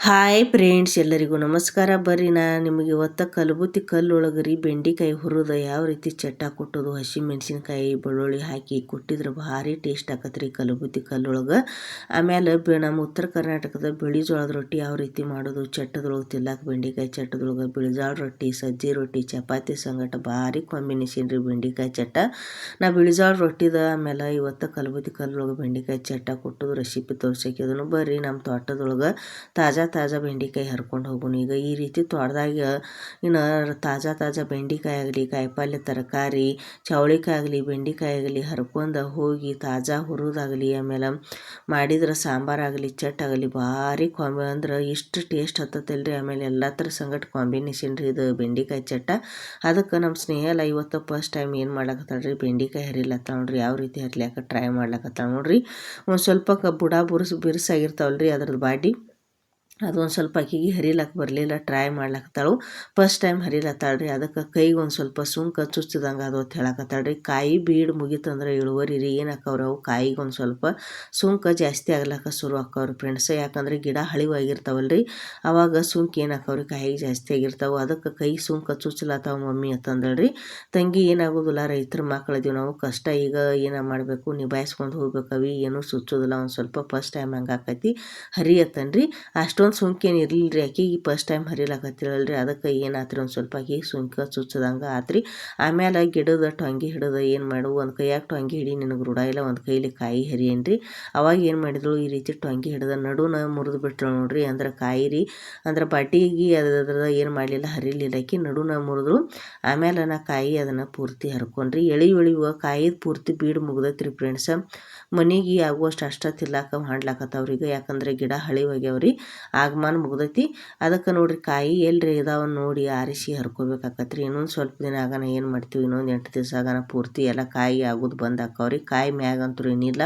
Hi friends, ಎಲ್ಲರಿಗೂ ನಮಸ್ಕಾರ. ಬರ್ರಿ ನಿಮಗೆ ಇವತ್ತು ಕಲಬುತ್ತಿ ಕಲ್ಲೊಳಗೆ ರೀ ಬೆಂಡೆಕಾಯಿ ಹುರಿದು ಯಾವ ರೀತಿ ಚಟ್ಟ ಕೊಟ್ಟೋದು, ಹಸಿಮೆಣ್ಸಿನ್ಕಾಯಿ ಬೆಳ್ಳುಳ್ಳಿ ಹಾಕಿ ಕೊಟ್ಟಿದ್ರೆ ಭಾರಿ ಟೇಸ್ಟ್ ಆಕತ್ರಿ ಕಲಬುತ್ತಿ ಕಲ್ಲೊಳಗೆ. ಆಮೇಲೆ ನಮ್ಮ ಉತ್ತರ ಕರ್ನಾಟಕದ ಬಿಳಿ ಜೋಳದ ರೊಟ್ಟಿ ಯಾವ ರೀತಿ ಮಾಡೋದು, ಚಟ್ಟದೊಳಗೆ ತಿನ್ನಕ್ಕೆ ಬೆಂಡೆಕಾಯಿ ಚಟ್ಟದೊಳಗೆ ಬಿಳಿ ಜೋಳ ರೊಟ್ಟಿ, ಸಜ್ಜಿ ರೊಟ್ಟಿ, ಚಪಾತಿ ಸಂಗಟ ಭಾರಿ ಕಾಂಬಿನೇಷನ್ ರೀ ಬೆಂಡೆಕಾಯಿ ಚಟ್ಟ. ನಾ ಬಿಳಿ ಜೋಳ ರೊಟ್ಟಿದ ಆಮೇಲೆ ಇವತ್ತು ಕಲಬುತ್ತಿ ಕಲ್ಲೊಳಗೆ ಬೆಂಡೆಕಾಯಿ ಚಟ್ಟ ಕೊಟ್ಟೋದು ರೆಸಿಪಿ ತೋರ್ಸಕ್ಕೆ ಅದನ್ನು ಬರ್ರಿ. ನಮ್ಮ ತೋಟದೊಳಗೆ ತಾಜಾ ಬೆಂಡೆಕಾಯಿ ಹರ್ಕೊಂಡು ಹೋಗೋಣ. ಈಗ ಈ ರೀತಿ ತೋಟದಾಗ ಇನ್ನು ತಾಜಾ ಬೆಂಡೆಕಾಯಿ ಆಗಲಿ, ಕಾಯಿಪಲ್ಯ ತರಕಾರಿ ಚೌಳಿಕಾಯಿ ಆಗಲಿ, ಬೆಂಡೆಕಾಯಿ ಆಗಲಿ ಹರ್ಕೊಂಡು ಹೋಗಿ ತಾಜಾ ಹುರಿದಾಗಲಿ ಆಮೇಲೆ ಮಾಡಿದ್ರೆ ಸಾಂಬಾರಾಗಲಿ ಚಟ್ಟಾಗಲಿ ಭಾರಿ ಅಂದ್ರೆ ಇಷ್ಟು ಟೇಸ್ಟ್ ಹತ್ತತ್ತಲ್ರಿ. ಆಮೇಲೆ ಎಲ್ಲ ಥರ ಸಂಗಟ ಕಾಂಬಿನೇಷನ್ ರೀ ಇದು ಬೆಂಡೆಕಾಯಿ ಚಟ್ಟ. ಅದಕ್ಕೆ ನಮ್ಮ ಸ್ನೇಹಲ ಇವತ್ತು ಫಸ್ಟ್ ಟೈಮ್ ಏನು ಮಾಡ್ಲಕತ್ತಾಳ್ರಿ, ಬೆಂಡೆಕಾಯಿ ಹರಿಲತ್ತ ನೋಡ್ರಿ. ಯಾವ ರೀತಿ ಹರಿಲಾಕ ಟ್ರೈ ಮಾಡ್ಲಕತ್ತಾಳ ನೋಡ್ರಿ. ಒಂದು ಸ್ವಲ್ಪ ಬುಡ ಬಿರುಸಾಗಿರ್ತಾವಲ್ರಿ ಅದ್ರದ್ದು ಬಾಡಿ, ಅದೊಂದು ಸ್ವಲ್ಪ ಆಕಿಗೆ ಹರಿಲಕ್ಕೆ ಬರಲಿಲ್ಲ, ಟ್ರೈ ಮಾಡ್ಲಕತ್ತಾಳು. ಫಸ್ಟ್ ಟೈಮ್ ಹರಿಲತ್ತಾಳ್ರಿ. ಅದಕ್ಕೆ ಕೈಗೆ ಒಂದು ಸ್ವಲ್ಪ ಸುಂಕ ಚುಚ್ಚಿದಂಗೆ ಅದು ಅಂತ ಹೇಳಕತ್ತಾಳ್ರಿ. ಕಾಯಿ ಬೀಡು ಮುಗೀತಂದ್ರೆ ಇಳುವರಿ ರೀ ಏನು ಹಾಕವ್ರಿ, ಅವು ಕಾಯಿಗೆ ಒಂದು ಸ್ವಲ್ಪ ಸುಂಕ ಜಾಸ್ತಿ ಆಗ್ಲಕ್ಕ ಶುರು ಹಾಕವ್ರಿ ಫ್ರೆಂಡ್ಸ್. ಯಾಕಂದ್ರೆ ಗಿಡ ಹಳಿವಾಗಿರ್ತಾವಲ್ರಿ, ಅವಾಗ ಸುಂಕ ಏನು ಹಾಕವ್ರಿ, ಕಾಯಿಗೆ ಜಾಸ್ತಿ ಆಗಿರ್ತಾವೆ. ಅದಕ್ಕೆ ಕೈ ಸುಂಕ ಚುಚ್ಚಲತ್ತಾವ ಮಮ್ಮಿ ಅಂತಂದಳ್ರಿ. ತಂಗಿ ಏನಾಗೋದಿಲ್ಲ, ರೈತರ ಮಕ್ಕಳಿದೀವಿ ನಾವು, ಕಷ್ಟ ಈಗ ಏನ ಮಾಡಬೇಕು ನಿಭಾಯಿಸ್ಕೊಂಡು ಹೋಗ್ಬೇಕವಿ, ಏನೂ ಸುಚ್ಚೋದಿಲ್ಲ. ಒಂದು ಸ್ವಲ್ಪ ಫಸ್ಟ್ ಟೈಮ್ ಹಂಗೆ ಆಕೈತಿ ಹರಿಯತ್ತನ್ರಿ. ಅಷ್ಟೊಂದು ಸುಂಕೇನು ಇರಲಿಲ್ಲ ಆಕಿಗೆ, ಫಸ್ಟ್ ಟೈಮ್ ಹರಿಲಾಕತ್ತಿರಲ್ರಿ. ಅದಕ್ಕೆ ಏನಾತ್ರಿ ಒಂದು ಸ್ವಲ್ಪ ಆಕಿಗೆ ಸುಂಕ ಚುಚ್ಚದಂಗೆ ಆತ್ರಿ. ಆಮೇಲೆ ಗಿಡದ ಟೊಂಗಿ ಹಿಡಿದು ಏನು ಮಾಡು, ಒಂದು ಕೈಯಾಗ ಟೊಂಗಿ ಹಿಡಿ ನಿನಗೆ ರೂಢ ಇಲ್ಲ, ಒಂದು ಕೈಲಿ ಕಾಯಿ ಹರಿಯೇನ್ರಿ. ಅವಾಗ ಏನು ಮಾಡಿದಳು, ಈ ರೀತಿ ಟೊಂಗಿ ಹಿಡಿದ ನಡುನ ಮುರಿದು ಬಿಟ್ಟಳು ನೋಡ್ರಿ. ಅಂದ್ರೆ ಕಾಯಿ ರೀ, ಅಂದ್ರೆ ಬಡ್ಡಿಗೆ ಅದ್ರದ್ದು ಏನು ಮಾಡಲಿಲ್ಲ, ಹರಿಲಿಲ್ಲ ಆಕಿ, ನಡುನ ಮುರಿದು. ಆಮೇಲೆ ನಾ ಕಾಯಿ ಅದನ್ನು ಪೂರ್ತಿ ಹರ್ಕೊಂಡ್ರಿ. ಎಳಿಯುವ ಕಾಯಿದ ಪೂರ್ತಿ ಬೀಡು ಮುಗ್ದೈತ್ರಿ ಫ್ರೆಂಡ್ಸ. ಮನೆಗೆ ಆಗುವಷ್ಟು ಅಷ್ಟ ತಿರ್ಲಾಕ ಮಾಡ್ಲಾಕತ್ತವ್ರಿಗೆ, ಯಾಕಂದ್ರೆ ಗಿಡ ಹಳಿವಾಗ್ಯಾವ್ರಿ, ಆಗಮಾನ ಮುಗ್ದೈತಿ. ಅದಕ್ಕೆ ನೋಡ್ರಿ ಕಾಯಿ ಎಲ್ರಿ ಇದಾವ ನೋಡಿ ಆರಿಸಿ ಹರ್ಕೋಬೇಕಾಕತ್ರಿ. ಇನ್ನೊಂದು ಸ್ವಲ್ಪ ದಿನ ಆಗೋಣ ಏನು ಮಾಡ್ತೀವಿ, ಇನ್ನೊಂದು 8 ದಿವಸ ಆಗೋಣ ಪೂರ್ತಿ ಎಲ್ಲ ಕಾಯಿ ಆಗೋದು ಬಂದು ಹಾಕವ್ರಿ. ಕಾಯಿ ಮ್ಯಾಗಂತೂ ಏನಿಲ್ಲ,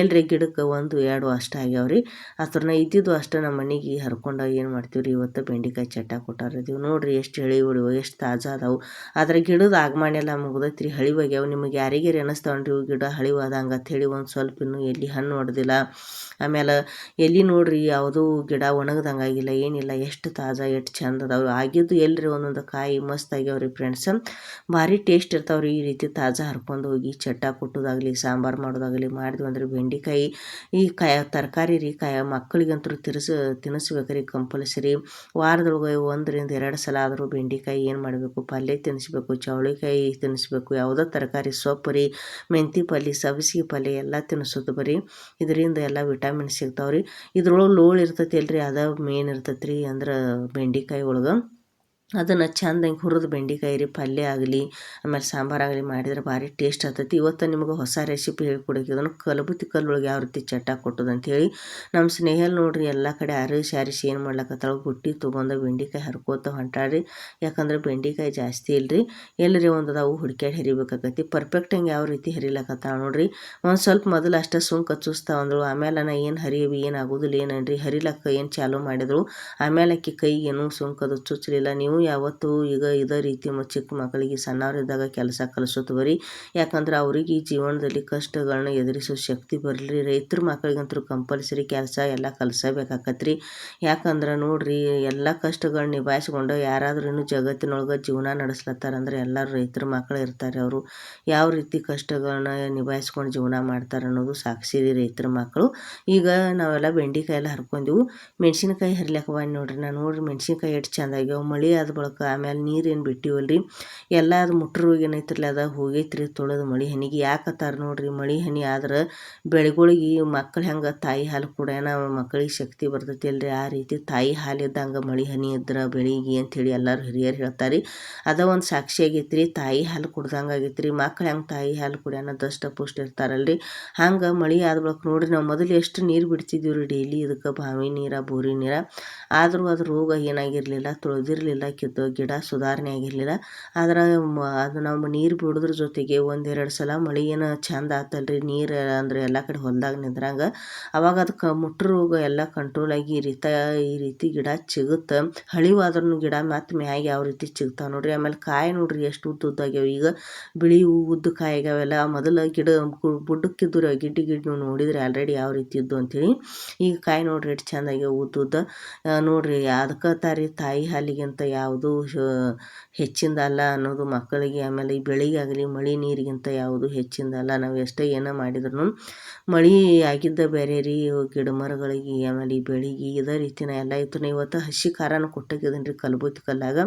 ಎಲ್ರಿ ಗಿಡಕ್ಕೆ 1-2 ಅಷ್ಟು ಆಗ್ಯಾವ್ರಿ. ಅದ್ರನ್ನ ಇದ್ದಿದ್ದು ಅಷ್ಟು ನಮ್ಮ ಮನೆಗೆ ಹರ್ಕೊಂಡು ಏನು ಮಾಡ್ತೀವಿ ರೀ. ಇವತ್ತು ಬೆಂಡೆಕಾಯಿ ಚಟ್ಟ ಕೊಟ್ಟಾರಿದ್ದೀವಿ ನೋಡ್ರಿ. ಎಷ್ಟು ಹಳಿವು ಎಷ್ಟು ತಾಜಾ ಅದಾವು. ಅದ್ರ ಗಿಡದ ಆಗಮಾನ ಎಲ್ಲ ಮುಗ್ದೈತ್ರಿ, ಹಳಿವಾಗ್ಯಾವ. ನಿಮಗೆ ಯಾರಿಗಾರು ಅನ್ನಿಸ್ತಾವನ್ರಿ ಇವು ಗಿಡ ಹಳಿವಾದಂಗೆ ಅಂಥೇಳಿ. ಒಂದು ಸ್ವಲ್ಪ ಇನ್ನೂ ಎಲ್ಲಿ ಹಣ್ಣು ಹೊಡೆದಿಲ್ಲ, ಆಮೇಲೆ ಎಲ್ಲಿ ನೋಡ್ರಿ ಯಾವುದೂ ಗಿಡ ಒಣಗ್ದಂಗಾಗಿಲ್ಲ, ಏನಿಲ್ಲ. ಎಷ್ಟು ತಾಜಾ ಎಷ್ಟು ಚಂದ ಅದಾವೆ. ಆಗಿದ್ದು ಎಲ್ರಿ ಒಂದೊಂದು ಕಾಯಿ ಮಸ್ತ್ ಆಗ್ಯಾವ್ರಿ ಫ್ರೆಂಡ್ಸ್. ಭಾರಿ ಟೇಸ್ಟ್ ಇರ್ತಾವ್ರಿ ಈ ರೀತಿ ತಾಜಾ ಹರ್ಕೊಂಡು ಹೋಗಿ ಚಟ್ಟ ಕೊಟ್ಟೋದಾಗಲಿ, ಸಾಂಬಾರು ಮಾಡೋದಾಗಲಿ ಮಾಡಿದ್ವಿ ಅಂದ್ರೆ. ಬೆಂಡೆಕಾಯಿ ಈ ತರಕಾರಿ ರೀ, ಮಕ್ಕಳಿಗಂತೂ ತಿನ್ನಿಸ್ಬೇಕ್ರಿ ಕಂಪಲ್ಸರಿ. ವಾರದೊಳಗೆ 1-2 ಸಲ ಆದರೂ ಬೆಂಡೆಕಾಯಿ ಏನು ಮಾಡಬೇಕು, ಪಲ್ಯ ತಿನ್ನಿಸ್ಬೇಕು, ಚೌಳಿಕಾಯಿ ತಿನ್ನಿಸ್ಬೇಕು, ಯಾವುದೋ ತರಕಾರಿ ಸೊಪ್ಪು ರೀ, ಮೆಂತಿ ಪಲ್ಯ, ಸಬ್ಸಿಗೆ ಪಲ್ಯ ಎಲ್ಲ ತಿನ್ನಿಸೋದು ಬರೀ. ಇದರಿಂದ ಎಲ್ಲ ವಿಟಾಮಿನ್ ಸಿಗ್ತಾವ್ರಿ. ಇದ್ರೊಳಗೆ ಲೋಳು ಇರ್ತೈತಿ ಅಲ್ರಿ, ಅದ ಮೇನ್ ಇರ್ತೈತಿ ರೀ, ಅಂದ್ರೆ ಬೆಂಡೆಕಾಯಿ ಒಳಗೆ. ಅದನ್ನು ಚಂದಂಗೆ ಹುರಿದು ಬೆಂಡೆಕಾಯಿ ರೀ ಪಲ್ಯ ಆಗಲಿ ಆಮೇಲೆ ಸಾಂಬಾರಾಗಲಿ ಮಾಡಿದ್ರೆ ಭಾರಿ ಟೇಸ್ಟ್ ಆಗ್ತೈತಿ. ಇವತ್ತು ನಿಮಗೆ ಹೊಸ ರೆಸಿಪಿ ಹೇಳ್ಕೊಡೋಕೆ ಕಲಬುತ್ತಿ ಕಲ್ಲೊಳಗೆ ಯಾವ ರೀತಿ ಚಟ್ಟ ಕೊಟ್ಟೋದು ಅಂಥೇಳಿ. ನಮ್ಮ ಸ್ನೇಹಲ್ ನೋಡ್ರಿ ಎಲ್ಲ ಕಡೆ ಆರಿಸಿ ಏನು ಮಾಡ್ಲಕತ್ತಾಳ, ಬುಟ್ಟಿ ತೊಗೊಂಡು ಬೆಂಡೆಕಾಯಿ ಹರ್ಕೋತ ಹೊಂಟಾಳ್ರಿ. ಯಾಕಂದ್ರೆ ಬೆಂಡೆಕಾಯಿ ಜಾಸ್ತಿ ಇಲ್ರಿ, ಎಲ್ಲರಿ ಒಂದು ಅವು ಹುಡ್ಕ್ಯಾಡಿ ಹರಿಬೇಕಾಕೈತಿ. ಪರ್ಫೆಕ್ಟಂಗೆ ಯಾವ ರೀತಿ ಹರಿಲಕತ್ತಾಳ ನೋಡ್ರಿ. ಒಂದು ಸ್ವಲ್ಪ ಮೊದಲು ಅಷ್ಟೇ ಸುಂಕ ಚುಸ್ತಾ ಅಂದಳು. ಆಮೇಲೆ ನಾ ಏನು ಹರಿಯವಿ ಏನು ಆಗೋದಿಲ್ಲ ಏನನ್ರಿ, ಹರಿಲಕ್ಕ ಏನು ಚಾಲೂ ಮಾಡಿದಳು. ಆಮೇಲೆ ಆಕಿ ಕೈಗೆ ಏನೂ ಸುಂಕದು ಚುಚ್ಚಲಿಲ್ಲ. ನೀವು ಯಾವತ್ತೂ ಈಗ ಇದೇ ರೀತಿ ಚಿಕ್ಕ ಮಕ್ಕಳಿಗೆ ಸಣ್ಣವರಿದ್ದಾಗ ಕೆಲಸ ಕಲಿಸೋದು ಬರೀ. ಯಾಕಂದ್ರೆ ಅವ್ರಿಗೆ ಈ ಜೀವನದಲ್ಲಿ ಕಷ್ಟಗಳನ್ನ ಎದುರಿಸೋ ಶಕ್ತಿ ಬರಲಿ. ರೈತರ ಮಕ್ಕಳಿಗಂತೂ ಕಂಪಲ್ಸರಿ ಕೆಲಸ ಎಲ್ಲ ಕಲಿಸಬೇಕಾಕತ್ರಿ. ಯಾಕಂದ್ರೆ ನೋಡ್ರಿ ಎಲ್ಲ ಕಷ್ಟಗಳನ್ನ ನಿಭಾಯಿಸ್ಕೊಂಡು ಯಾರಾದ್ರೂ ಇನ್ನೂ ಜಗತ್ತಿನೊಳಗೆ ಜೀವನ ನಡೆಸ್ಲತ್ತಾರಂದ್ರೆ ಎಲ್ಲರೂ ರೈತರ ಮಕ್ಕಳು ಇರ್ತಾರೆ. ಅವರು ಯಾವ ರೀತಿ ಕಷ್ಟಗಳನ್ನ ನಿಭಾಯಿಸ್ಕೊಂಡು ಜೀವನ ಮಾಡ್ತಾರೆ ಅನ್ನೋದು ಸಾಕ್ಷಿ ರೀ ರೈತರ ಮಕ್ಕಳು. ಈಗ ನಾವೆಲ್ಲ ಬೆಂಡೆಕಾಯಿ ಎಲ್ಲ ಹರ್ಕೊಂಡೆವು, ಮೆಣಸಿನ್ಕಾಯಿ ಹರಿಲಕ್ಕ ಬಂದು ನೋಡ್ರಿ. ನಾನು ನೋಡ್ರಿ ಮೆಣಸಿನ್ಕಾಯಿ ಎಷ್ಟು ಚಂದ ಆಗ್ಯಾವ. ಮಳೆ ಆದ ಬಳಕ ಆಮೇಲೆ ನೀರೇನು ಬಿಟ್ಟಿವಲ್ರಿ, ಎಲ್ಲ ಅದು ಮುಟ್ರು ಏನೈತಿರಲಿ ಅದ ಹೋಗೈತ್ರಿ ತೊಳೆದು ಮಳೆ ಹನಿಗೆ. ಯಾಕತ್ತಾರ ನೋಡ್ರಿ, ಮಳೆ ಹನಿ ಆದ್ರೆ ಬೆಳೆಗಳಿಗೆ ಮಕ್ಳು ಹೆಂಗೆ ತಾಯಿ ಹಾಲು ಕುಡ್ಯಾನ ಮಕ್ಕಳಿಗೆ ಶಕ್ತಿ ಬರ್ತೈತಿ ಅಲ್ರಿ, ಆ ರೀತಿ ತಾಯಿ ಹಾಲು ಇದ್ದಂಗೆ ಮಳೆ ಹನಿ ಇದ್ರೆ ಬೆಳಿಗ್ಗೆ ಅಂಥೇಳಿ ಎಲ್ಲರೂ ಹಿರಿಯರು ಹೇಳ್ತಾರೆ. ಅದ ಒಂದು ಸಾಕ್ಷಿ ಆಗೈತಿ ರೀ, ತಾಯಿ ಹಾಲು ಕುಡ್ದಂಗೆ ಆಗೈತಿ ರೀ. ಮಕ್ಳು ಹೆಂಗೆ ತಾಯಿ ಹಾಲು ಕುಡ್ಯಾನ ದಷ್ಟ ಪುಷ್ಟ ಇರ್ತಾರಲ್ರಿ, ಹಂಗೆ ಮಳೆ ಆದ ಬಳಕ ನೋಡ್ರಿ. ನಾವು ಮೊದಲು ಎಷ್ಟು ನೀರು ಬಿಡ್ತಿದ್ದೀವಿ ರೀ ಡೈಲಿ ಇದಕ್ಕೆ, ಬಾವಿ ನೀರು ಬೋರಿ ನೀರು. ಆದರೂ ಅದು ರೋಗ ಏನಾಗಿರಲಿಲ್ಲ, ತುಳಿದಿರಲಿಲ್ಲ, ಗಿಡ ಸುಧಾರಣೆ ಆಗಿರಲಿಲ್ಲ. ಆದ್ರೆ ಅದು ನಾವು ನೀರು ಬಿಡೋದ್ರ ಜೊತೆಗೆ ಒಂದೆರಡು ಸಲ ಮಳೆ ಏನು ಚಂದ ಆತಲ್ರಿ, ನೀರು ಅಂದ್ರೆ ಎಲ್ಲ ಕಡೆ ಹೊಲ್ದಾಗ ನಿಂದ್ರಂಗ ಅವಾಗ ಅದಕ್ಕೆ ಮುಟ್ರು ರೋಗ ಎಲ್ಲ ಕಂಟ್ರೋಲ್ ಆಗಿ ಈ ರೀತಿ ಗಿಡ ಚಿಗುತ್ತೆ. ಹಳಿವಾದ್ರೂ ಗಿಡ ಮತ್ತು ಮ್ಯಾಗೆ ಯಾವ ರೀತಿ ಚಿಗ್ತಾವೆ ನೋಡ್ರಿ. ಆಮೇಲೆ ಕಾಯಿ ನೋಡ್ರಿ ಎಷ್ಟು ಉದ್ದಾಗ್ಯಾವ. ಈಗ ಬಿಳಿ ಉದ್ದ ಕಾಯಿ ಆಗ್ಯಾವೆಲ್ಲ. ಮೊದಲು ಗಿಡ ಬುಡ್ಡಕ್ಕಿದ್ದು ರೀ, ಗಿಡ್ಡಿ ನೀವು ನೋಡಿದ್ರಿ ಆಲ್ರೆಡಿ ಯಾವ ರೀತಿ ಇದ್ದು ಅಂಥೇಳಿ. ಈಗ ಕಾಯಿ ನೋಡ್ರಿ ಎಷ್ಟು ಚಂದ ಆಗ್ಯಾವ ಉದ್ದ ನೋಡ್ರಿ. ಅದಕ್ಕೆ ತಾಯಿ ಹಾಲಿಗಿಂತ ಯಾವುದೂ ಹೆಚ್ಚಿಂದಲ್ಲ ಅನ್ನೋದು ಮಕ್ಕಳಿಗೆ. ಆಮೇಲೆ ಈ ಬೆಳೆಗಾಗಲಿ ಮಳೆ ನೀರಿಗಿಂತ ಯಾವುದು ಹೆಚ್ಚಿಂದಲ್ಲ. ನಾವು ಎಷ್ಟೇ ಏನೋ ಮಾಡಿದ್ರು ಮಳೆ ಆಗಿದ್ದ ಬೇರೆ ರೀ ಗಿಡ ಮರಗಳಿಗೆ, ಆಮೇಲೆ ಈ ಬೆಳೆಗೆ ಇದೇ ರೀತಿನ ಎಲ್ಲ ಇತ್ತು. ಇವತ್ತು ಹಸಿ ಖಾರನ ಕೊಟ್ಟಿದ್ದೀನಿ ರೀ ಕಲಬುತ್ತಿ ಕಲ್ಲಾಗ.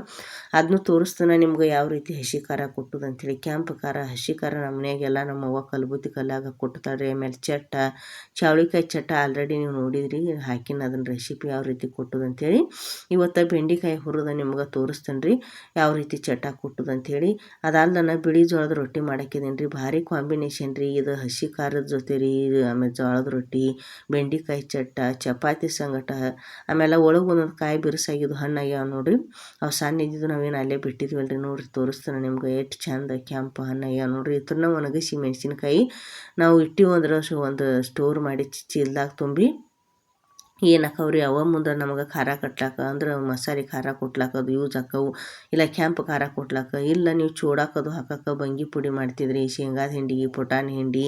ಅದನ್ನು ತೋರಿಸ್ತಾನೆ ನಿಮ್ಗೆ ಯಾವ ರೀತಿ ಹಸಿ ಖಾರ ಕೊಟ್ಟುದು ಅಂಥೇಳಿ. ಕೆಂಪು ಖಾರ, ಹಸಿ ಖಾರ ನಮ್ಮ ಮನೆಯಾಗೆಲ್ಲ ನಮ್ಮ ಅವ್ವ ಕಲಬುತ್ತಿ ಕಲ್ಲಾಗ ಕೊಡ್ತಾಳ್ರಿ. ಆಮೇಲೆ ಚೌಳಿಕಾಯಿ ಚಟ್ಟ ಆಲ್ರೆಡಿ ನೀವು ನೋಡಿದ್ರಿ, ಹಾಕಿನ ಅದನ್ನ ರೆಸಿಪಿ ಯಾವ ರೀತಿ ಕೊಟ್ಟುದು ಅಂಥೇಳಿ. ಇವತ್ತು ಬೆಂಡೆಕಾಯಿ ಹುರಿದ ನಿಮ್ಗೆ ತೋರಿಸ್ತೇನೆ ರೀ ಯಾವ ರೀತಿ ಚಟ್ಟ ಕೊಟ್ಟುದು ಅಂಥೇಳಿ. ಅದಲ್ದನ ಬಿಳಿ ಜೋಳದ ರೊಟ್ಟಿ ಮಾಡಾಕಿದ್ದೀನಿ ರೀ. ಭಾರಿ ಕಾಂಬಿನೇಷನ್ ರೀ ಇದು, ಹಸಿ ಖಾರದ ಜೊತೆ ರೀ, ಆಮೇಲೆ ಜೋಳದ ರೊಟ್ಟಿ, ಬೆಂಡೆಕಾಯಿ ಚಟ್ಟ, ಚಪಾತಿ ಸಂಗಟ. ಆಮೇಲೆ ಒಳಗೆ ಒಂದೊಂದು ಕಾಯಿ ಬಿರುಸಾಗಿದ್ದು ಹಣ್ಣಾಗ್ಯಾವ ನೋಡ್ರಿ. ಅವು ಸಣ್ಣ ಇದ್ದಿದ್ದು ನಾವೇನು ಅಲ್ಲೇ ಬಿಟ್ಟಿದ್ವಲ್ರಿ. ನೋಡ್ರಿ ತೋರಿಸ್ತಾನೆ ನಿಮ್ಗೆ ಎಷ್ಟು ಚಂದ ಕೆಂಪು ಹಣ್ಣಾಗ್ಯಾವ ನೋಡ್ರಿ. ಇದ್ರನ್ನ ಒಣಗಿಸಿ ಮೆಣಸಿನ್ಕಾಯಿ ನಾವು ಇಟ್ಟಿವು ಅಂದ್ರೆ ಒಂದು ಸ್ಟೋರ್ ಮಾಡಿ ಚೀಲ್ದಾಗ ತುಂಬಿ ಏನಾಕವ್ರಿ ಅವ ಮುಂದೆ ನಮಗೆ ಖಾರ ಕಟ್ಲಾಕ ಅಂದ್ರೆ ಮಸಾಲೆ ಖಾರ ಕೊಟ್ಲಾಕ ಅದು ಯೂಸ್ ಆಕವು. ಇಲ್ಲ ಕೆಂಪು ಖಾರ ಕೊಟ್ಲಾಕ, ಇಲ್ಲ ನೀವು ಚೂಡಾಕದು ಹಾಕಕ್ಕೆ ಬಂಗಿ ಪುಡಿ ಮಾಡ್ತಿದ್ರಿ, ಶೇಂಗಾದ ಹಿಂಡಿ, ಪುಟಾಣಿ ಹಿಂಡಿ,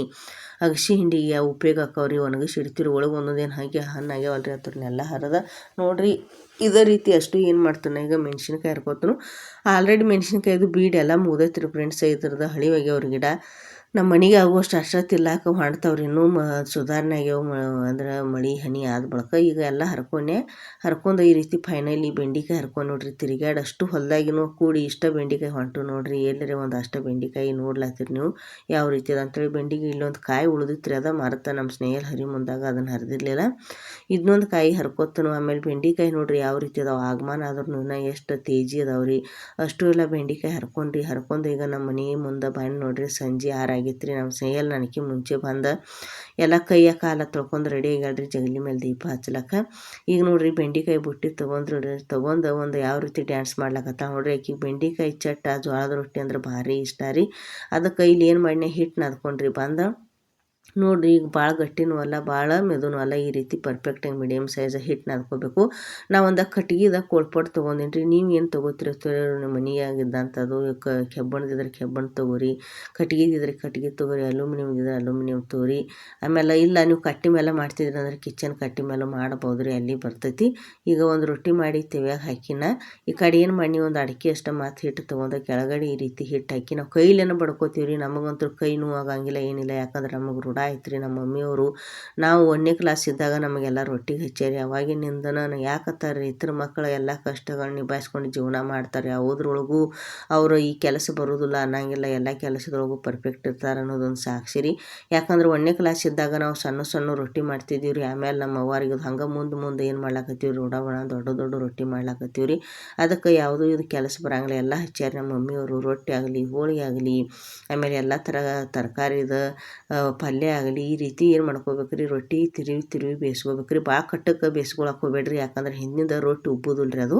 ಅಗಸಿ ಹಿಂಡಿಗೆ ಅವು ಉಪಯೋಗ ಆಕವ್ರಿ. ಒಣಗಿಸಿ ಇಡ್ತೀರಿ, ಒಳಗೆ ಒಂದೊಂದೇನು ಹಾಗೆ ಹಣ್ಣಾಗ್ಯಾವಲ್ರಿ. ಅದ್ರನ್ನೆಲ್ಲ ಹರಿದ ನೋಡ್ರಿ. ಇದೇ ರೀತಿ ಅಷ್ಟು ಏನು ಮಾಡ್ತಾನೆ ಈಗ ಮೆಣಸಿನ್ಕಾಯಿ ಹರ್ಕೋತನು. ಆಲ್ರೆಡಿ ಮೆಣಸಿನ್ಕಾಯ್ದು ಬೀಡ್ ಎಲ್ಲ ಮುಗ್ದೈತ್ರಿ ಫ್ರೆಂಡ್ಸ್. ಇದ್ರದ್ದು ಹಳಿ ಒಗ್ಯಾವ್ರಿ ಗಿಡ. ನಮ್ಮ ಮನೆಗೆ ಆಗುವಷ್ಟು ಅಷ್ಟೊತ್ತು ಇಲ್ಲಾಕ ಮಾಡ್ತಾವ್ರಿ. ಇನ್ನೂ ಸುಧಾರಣೆ ಆಗ್ಯಾವ ಅಂದ್ರೆ ಮಳೆ ಹನಿ ಆದ ಬಳಿಕ. ಈಗ ಎಲ್ಲ ಹರ್ಕೊಂಡು ಈ ರೀತಿ ಫೈನಲಿ ಬೆಂಡೆಕಾಯಿ ಹರ್ಕೊಂಡು ನೋಡ್ರಿ. ತಿರುಗಾಡಷ್ಟು ಹೊಲ್ದಾಗಿನೂ ಕೂಡಿ ಇಷ್ಟ ಬೆಂಡೆಕಾಯಿ ಹೊಂಟು ನೋಡ್ರಿ. ಎಲ್ಲರೇ ಒಂದು ಅಷ್ಟು ಬೆಂಡೆಕಾಯಿ ನೋಡ್ಲಾತ್ತೀರಿ ನೀವು ಯಾವ ರೀತಿ ಅದ ಅಂತೇಳಿ. ಬೆಂಡೆಗೆ ಇಲ್ಲೊಂದು ಕಾಯಿ ಉಳಿದಿತ್ರಿ, ಅದ ಮರತ ನಮ್ಮ ಸ್ನೇಹಿತರ ಹರಿ ಮುಂದಾಗ ಅದನ್ನು ಹರಿದಿರ್ಲಿಲ್ಲ. ಇದನ್ನೊಂದು ಕಾಯಿ ಹರ್ಕೋತನು. ಆಮೇಲೆ ಬೆಂಡೆಕಾಯಿ ನೋಡ್ರಿ ಯಾವ ರೀತಿ ಅದಾವ. ಆಗಮಾನ ಆದ್ರೂ ಇನ್ನೂ ಎಷ್ಟು ತೇಜಿ ಅದಾವ್ರಿ. ಅಷ್ಟು ಎಲ್ಲ ಬೆಂಡೆಕಾಯಿ ಹರ್ಕೊಂಡು ಈಗ ನಮ್ಮ ಮನೆ ಮುಂದೆ ಬಂದು ನೋಡ್ರಿ. ಸಂಜೆ 6 ಆಗೈತೆ ರೀ. ನಮ್ಮ ಸ್ನೇಹಿಲ್ ನನಗೆ ಮುಂಚೆ ಬಂದ ಎಲ್ಲ ಕೈಯ ಕಾಲ ತೊಳ್ಕೊಂಡು ರೆಡಿ ಆಗ್ಯಾಳ್ರಿ ಜಗಲಿ ಮೇಲೆ ದೀಪ ಹಚ್ಲಕ್ಕ. ಈಗ ನೋಡ್ರಿ ಬೆಂಡೆಕಾಯಿ ಬುಟ್ಟಿ ತೊಗೊಂಡು ಒಂದು ಯಾವ ರೀತಿ ಡ್ಯಾನ್ಸ್ ಮಾಡ್ಲಕತ್ತ ನೋಡ್ರಿ. ಆಕಿಗೆ ಬೆಂಡೆಕಾಯಿ ಚಟ್ಟ ಜೋಳದ ರೊಟ್ಟಿ ಅಂದ್ರೆ ಭಾರಿ ಇಷ್ಟ ರೀ. ಅದಕ್ಕೆ ಇಲ್ಲಿ ಏನು ಮಾಡಿನ ಹಿಟ್ಟು ನಾದ್ಕೊಂಡ್ರಿ ಬಂದ ನೋಡ್ರಿ. ಈಗ ಭಾಳ ಗಟ್ಟಿನೂ ಅಲ್ಲ, ಭಾಳ ಮೆದುನೂ ಅಲ್ಲ, ಈ ರೀತಿ ಪರ್ಫೆಕ್ಟಾಗಿ ಮೀಡಿಯಮ್ ಸೈಜ್ ಹಿಟ್ಟು ನಾದ್ಕೋಬೇಕು. ನಾವು ಒಂದು ಕಟ್ಗಿದಾಗ ಕೋಳ್ಪಟ್ಟು ತೊಗೊಂಡೀನಿ ರೀ. ನೀವು ಏನು ತೊಗೋತೀರಿ ನಿಮ್ಮ ಮನೆಯಾಗಿದ್ದಂಥದ್ದು. ಕೆಬ್ಬಣದಿದ್ರೆ ಕೆಬ್ಬಣ ತೊಗೋರಿ, ಕಟ್ಗಿದಿದ್ರೆ ಕಟ್ಗೆ ತೊಗೋರಿ, ಅಲ್ಯೂಮಿನಿಯಮ್ದಿದ್ರೆ ಅಲ್ಯೂಮಿನಿಯಮ್ ತೊಗೋರಿ. ಆಮೇಲೆ ಇಲ್ಲ ನೀವು ಕಟ್ಟಿ ಮೇಲೆ ಮಾಡ್ತಿದ್ರಿ ಅಂದ್ರೆ ಕಿಚನ್ ಕಟ್ಟಿ ಮೇಲೆ ಮಾಡ್ಬೋದು ರೀ, ಅಲ್ಲಿ ಬರ್ತೈತಿ. ಈಗ ಒಂದು ರೊಟ್ಟಿ ಮಾಡಿ ತೆವ್ಯಾಗ ಹಾಕಿನ ಈ ಕಡೆ ಏನು ಮಾಡಿ ಒಂದು ಅಡಿಕೆ ಅಷ್ಟು ಮತ್ತು ಹಿಟ್ಟು ತೊಗೊಂಡು ಕೆಳಗಡೆ ಈ ರೀತಿ ಹಿಟ್ಟು ಹಾಕಿ ನಾವು ಕೈಲೇನೋ ಬಡ್ಕೋತೀವಿ ರೀ. ನಮಗಂತೂ ಕೈ ನೋವು ಆಗಂಗಿಲ್ಲ ಏನಿಲ್ಲ. ಯಾಕಂದ್ರೆ ನಮಗೆ ರೂಢ ಆಯ್ತು ರೀ. ನಮ್ಮ ಮಮ್ಮಿಯವರು ನಾವು 1ನೇ ಕ್ಲಾಸ್ ಇದ್ದಾಗ ನಮಗೆಲ್ಲ ರೊಟ್ಟಿಗೆ ಹಚ್ಚಾರಿ. ಅವಾಗಿನಿಂದನ ಯಾಕತ್ತಾರೆ ಇತರ ಮಕ್ಕಳು ಎಲ್ಲ ಕಷ್ಟಗಳನ್ನ ನಿಭಾಯಿಸ್ಕೊಂಡು ಜೀವನ ಮಾಡ್ತಾರೆ. ಯಾವುದ್ರೊಳಗೂ ಅವರು ಈ ಕೆಲಸ ಬರೋದಿಲ್ಲ ಅನ್ನಂಗಿಲ್ಲ, ಎಲ್ಲ ಕೆಲಸದೊಳಗೂ ಪರ್ಫೆಕ್ಟ್ ಇರ್ತಾರೆ ಅನ್ನೋದೊಂದು ಸಾಕ್ಷಿ ರೀ. ಯಾಕಂದ್ರೆ 1ನೇ ಕ್ಲಾಸ್ ಇದ್ದಾಗ ನಾವು ಸಣ್ಣ ರೊಟ್ಟಿ ಮಾಡ್ತಿದ್ದೀವಿ ರೀ. ಆಮೇಲೆ ನಮ್ಮ ಅವ್ವಾರಿಗೆ ಹಂಗೆ ಮುಂದೆ ಏನು ಮಾಡ್ಲಾಕತ್ತೀವಿ ರೀ, ದೊಡ್ಡ ರೊಟ್ಟಿ ಮಾಡ್ಲಾಕತ್ತೀವಿ ರೀ. ಅದಕ್ಕೆ ಯಾವುದೂ ಇದು ಕೆಲಸ ಬರಂಗಿಲ್ಲ. ಎಲ್ಲ ಹಚ್ಚಾರಿ ನಮ್ಮ ಮಮ್ಮಿಯವರು. ರೊಟ್ಟಿ ಆಗಲಿ, ಹೋಳಿಗೆ ಆಗಲಿ, ಆಮೇಲೆ ಎಲ್ಲ ಥರ ತರಕಾರಿದು ಪಲ್ಯ ಆಗಲಿ ಈ ರೀತಿ ಏನು ಮಾಡ್ಕೋಬೇಕು ರೀ, ರೊಟ್ಟಿ ತಿರುವಿ ಬೇಯಿಸ್ಕೋಬೇಕು ರೀ. ಭಾಳ ಕಟ್ಟಕ್ಕೆ ಬೇಯಿಸ್ಕೊಳಕ್ಕೆ ಹೋಗ್ಬೇಡ್ರಿ, ಯಾಕಂದ್ರೆ ಹಿಂದಿಂದ ರೊಟ್ಟಿ ಉಬ್ಬುದಿಲ್ಲ ರೀ ಅದು.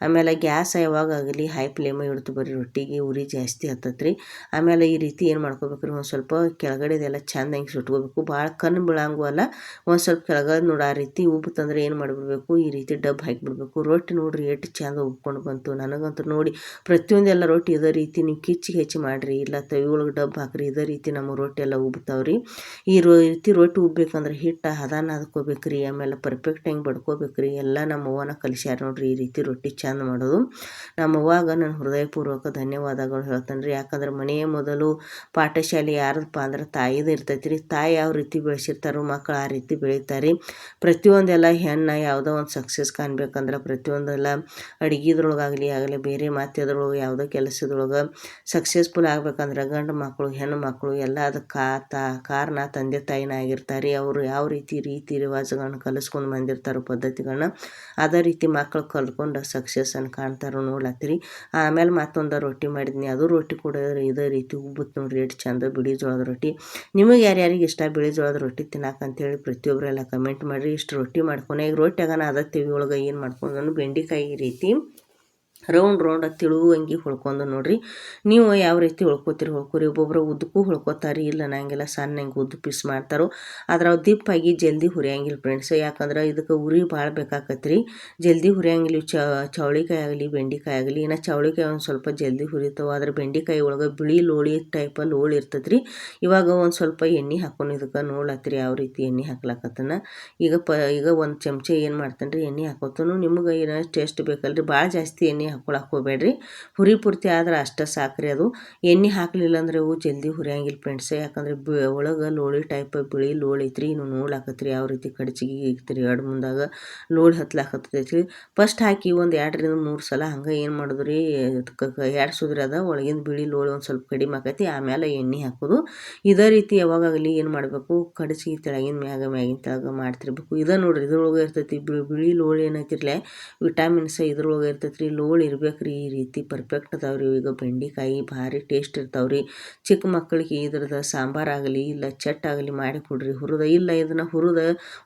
ಆಮೇಲೆ ಗ್ಯಾಸ್ ಯಾವಾಗ ಆಗಲಿ ಹೈ ಫ್ಲೇಮ ಇಡ್ತು ಬರ್ರಿ, ರೊಟ್ಟಿಗೆ ಉರಿ ಜಾಸ್ತಿ ಹತ್ತತ್ತೆ ರೀ. ಆಮೇಲೆ ಈ ರೀತಿ ಏನು ಮಾಡ್ಕೋಬೇಕು ರೀ, ಒಂದು ಸ್ವಲ್ಪ ಕೆಳಗಡೆದೆಲ್ಲ ಚಂದ ಹಿಂಗೆ ಸುಟ್ಕೋಬೇಕು. ಭಾಳ ಕಣ್ಣು ಬೀಳಂಗೂ ಅಲ್ಲ, ಒಂದು ಸ್ವಲ್ಪ ಕೆಳಗಡೆ ನೋಡಿ ಆ ರೀತಿ ಉಬ್ಬುತ್ತಂದ್ರೆ ಏನು ಮಾಡಿಬಿಡ್ಬೇಕು, ಈ ರೀತಿ ಡಬ್ಬು ಹಾಕಿಬಿಡ್ಬೇಕು. ರೊಟ್ಟಿ ನೋಡ್ರಿ ಎಷ್ಟು ಚಂದ ಉಬ್ಕೊಂಡು ಬಂತು. ನನಗಂತೂ ನೋಡಿ ಪ್ರತಿಯೊಂದೆಲ್ಲ ರೊಟ್ಟಿ ಇದೇ ರೀತಿ ನೀವು ಕಿಚ್ಚಿಗೆ ಹೆಚ್ಚಿ ಮಾಡಿರಿ, ಇಲ್ಲ ತವಿ ಒಳಗೆ ಡಬ್ಬು ಹಾಕಿರಿ. ಇದೇ ರೀತಿ ನಮ್ಮ ರೊಟ್ಟಿ ಎಲ್ಲ ಉಬ್ತಾವ್ರಿ. ಈ ರೀತಿ ರೊಟ್ಟಿ ಉಬ್ಬೇಕಂದ್ರೆ ಹಿಟ್ಟು ಹದ ನಾದ್ಕೋಬೇಕು ರೀ. ಆಮೇಲೆ ಪರ್ಫೆಕ್ಟ್ ಹೆಂಗೆ ಬಡ್ಕೋಬೇಕು ರೀ. ಎಲ್ಲ ನಮ್ಮ ಅವ್ವನ ಕಲಿಸ್ಯಾರ ನೋಡ್ರಿ ಈ ರೀತಿ ರೊಟ್ಟಿ ಚಂದ ಮಾಡೋದು. ನಮ್ಮ ಅವ್ವಾಗ ನಾನು ಹೃದಯಪೂರ್ವಕ ಧನ್ಯವಾದಗಳು ಹೇಳ್ತೇನೆ ರೀ. ಯಾಕಂದ್ರೆ ಮನೆಯ ಮೊದಲು ಪಾಠಶಾಲೆ ಯಾರದಪ್ಪ ಅಂದ್ರೆ ತಾಯಿದು ಇರ್ತೈತಿ ರೀ. ತಾಯಿ ಯಾವ ರೀತಿ ಬೆಳೆಸಿರ್ತಾರೋ ಮಕ್ಕಳು ಆ ರೀತಿ ಬೆಳೀತಾರೆ. ಪ್ರತಿಯೊಂದೆಲ್ಲ ಹೆಣ್ಣು ಯಾವುದೋ ಒಂದು ಸಕ್ಸಸ್ ಕಾಣ್ಬೇಕಂದ್ರೆ ಪ್ರತಿಯೊಂದೆಲ್ಲ ಅಡುಗೆದ್ರೊಳಗಾಗಲಿ ಬೇರೆ ಮಾಧ್ಯದ್ರೊಳಗೆ ಯಾವುದೋ ಕೆಲಸದೊಳಗೆ ಸಕ್ಸಸ್ಫುಲ್ ಆಗ್ಬೇಕಂದ್ರೆ ಗಂಡು ಮಕ್ಕಳು ಹೆಣ್ಣು ಮಕ್ಕಳು ಎಲ್ಲ ಅದಕ್ಕೆ ಕಾರಣ ನಾ ತಂದೆ ತಾಯಿನ ಆಗಿರ್ತಾರೆ, ಅವರು ಯಾವ ರೀತಿ ರಿವಾಜುಗಳನ್ನ ಕಲಿಸ್ಕೊಂಡು ಬಂದಿರ್ತಾರೋ ಪದ್ಧತಿಗಳನ್ನ ಅದೇ ರೀತಿ ಮಕ್ಕಳು ಕಲ್ತ್ಕೊಂಡು ಸಕ್ಸಸ್ಸನ್ನು ಕಾಣ್ತಾರೋ ನೋಡ್ಲತ್ತೀರಿ. ಆಮೇಲೆ ಮತ್ತೊಂದು ರೊಟ್ಟಿ ಮಾಡಿದ್ನಿ, ಅದು ರೊಟ್ಟಿ ಕೂಡ ಇದೇ ರೀತಿ ಉಬ್ಬುತ್ತೆ ನೋಡ್ರಿ, ಎಷ್ಟು ಚಂದ ಬಿಳಿ ಜೋಳದ ರೊಟ್ಟಿ. ನಿಮಗೆ ಯಾರ್ಯಾರಿಗೆ ಇಷ್ಟ ಬಿಳಿ ಜೋಳದ ರೊಟ್ಟಿ ತಿನ್ನಕ್ಕಂತೇಳಿ ಪ್ರತಿಯೊಬ್ಬರೆಲ್ಲ ಕಮೆಂಟ್ ಮಾಡಿರಿ. ಇಷ್ಟು ರೊಟ್ಟಿ ಮಾಡ್ಕೊನೆ ಈಗ ರೊಟ್ಟಿ ಆಗೋಣ ಅದ ತೆವಿ ಒಳಗೆ ಏನು ಮಾಡ್ಕೊಂಡು ಬೆಂಡೆಕಾಯಿ ಈ ರೀತಿ ರೌಂಡ್ ತಿಳುವಂಗಿ ಹೊಳ್ಕೊಂಡು ನೋಡ್ರಿ. ನೀವು ಯಾವ ರೀತಿ ಹೊಳ್ಕೊರಿ. ಒಬ್ಬೊಬ್ಬರು ಉದ್ದಕ್ಕೂ ಹೊಳ್ಕೊತಾರೆ, ಇಲ್ಲ ನಂಗೆಲ್ಲ ಸಣ್ಣ ಹೆಂಗೆ ಉದ್ದು ಪೀಸ್ ಮಾಡ್ತಾರೋ. ಆದ್ರೆ ಅವು ದಿಪ್ಪಾಗಿ ಜಲ್ದಿ ಹುರಿಯಂಗಿಲ್ಲ ಫ್ರೆಂಡ್ಸ್, ಯಾಕಂದ್ರೆ ಇದಕ್ಕೆ ಉರಿ ಭಾಳ ಬೇಕಾಕತ್ರಿ. ಜಲ್ದಿ ಹುರಿಯಂಗಿಲ್ಲ ಚೌಳಿಕಾಯಿ ಆಗಲಿ ಬೆಂಡೆಕಾಯಿ ಆಗಲಿ. ಇನ್ನು ಚೌಳಿಕಾಯಿ ಒಂದು ಸ್ವಲ್ಪ ಜಲ್ದಿ ಹುರಿತಾವೆ, ಆದ್ರೆ ಬೆಂಡೆಕಾಯಿ ಒಳಗೆ ಬಿಳಿ ಲೋಳಿ ಟೈಪಲ್ಲಿ ಲೋಳಿ ಇರ್ತೈತೆ ರೀ. ಇವಾಗ ಒಂದು ಸ್ವಲ್ಪ ಎಣ್ಣೆ ಹಾಕೊಂಡು ಇದಕ್ಕೆ ನೋಡ್ಲತ್ತೀರಿ ಯಾವ ರೀತಿ ಎಣ್ಣೆ ಹಾಕ್ಲಕತ್ತನ. ಈಗ ಒಂದು ಚಮಚ ಏನು ಮಾಡ್ತಾನೆ ರೀ ಎಣ್ಣೆ ಹಾಕೋತನು. ನಿಮಗೆ ಏನೋ ಟೇಸ್ಟ್ ಬೇಕಲ್ರಿ, ಭಾಳ ಜಾಸ್ತಿ ಎಣ್ಣೆ ಹಾಕೊಳಕ್ಕೆ ಹೋಗ್ಬೇಡ್ರಿ, ಹುರಿ ಪೂರ್ತಿ ಆದ್ರೆ ಅಷ್ಟೇ ಸಾಕ್ರಿ. ಅದು ಎಣ್ಣೆ ಹಾಕಲಿಲ್ಲ ಅಂದ್ರೆ ಅವು ಜಲ್ದಿ ಹುರಿಯಂಗಿಲ್ಲ ಫ್ರೆಂಡ್ಸ್, ಯಾಕಂದ್ರೆ ಒಳಗೆ ಲೋಳಿ ಟೈಪ್ ಬಿಳಿ ಲೋಳಿ ಐತ್ರಿ. ಇನ್ನು ನೋಡ್ಲಾಕತ್ರಿ ಯಾವ ರೀತಿ ಕಡಚಿಗೆ ಇಕ್ತಿರಿ ಎರಡು ಮುಂದಾಗ ಲೋಳಿ ಹತ್ಲಾಕತ್ತೈತ್ರಿ. ಫಸ್ಟ್ ಹಾಕಿ ಒಂದು 2-3 ಸಲ ಹಂಗೆ ಏನು ಮಾಡಿದ್ರಿ ಎಡ್ಸೋದ್ರಿ, ಅದ ಒಳಗಿಂದ ಬಿಳಿ ಲೋಳಿ ಒಂದು ಸ್ವಲ್ಪ ಕಡಿಮೆ ಆಕೈತಿ. ಆಮೇಲೆ ಎಣ್ಣೆ ಹಾಕೋದು. ಇದೇ ರೀತಿ ಯಾವಾಗಲಿ ಏನು ಮಾಡಬೇಕು, ಕಡಚಿಗೆ ತೆಳಗಿನ ಮ್ಯಾಗಿನ ತೆಳಗ ಮಾಡ್ತಿರ್ಬೇಕು. ಇದೇ ನೋಡ್ರಿ, ಇದ್ರೊಳಗೆ ಇರ್ತೈತಿ ಬಿಳಿ ಲೋಳಿ ಏನೈತಿರ್ಲೆ ವಿಟಾಮಿನ್ಸ್ ಇದ್ರೊಳಗೆ ಇರ್ತೈತ್ರಿ. ಲೋಳಿ ಇರ್ಬೇಕ್ರಿ, ಈ ರೀತಿ ಪರ್ಫೆಕ್ಟ್ ಅದಾವ್ರಿ. ಈಗ ಬೆಂಡೆಕಾಯಿ ಭಾರಿ ಟೇಸ್ಟ್ ಇರ್ತಾವ್ರಿ. ಚಿಕ್ಕ ಮಕ್ಕಳಿಗೆ ಇದ್ರದ ಸಾಂಬಾರಾಗಲಿ ಇಲ್ಲ ಚಟ್ಟಾಗಲಿ ಮಾಡಿ ಕೊಡ್ರಿ. ಇಲ್ಲ ಇದನ್ನು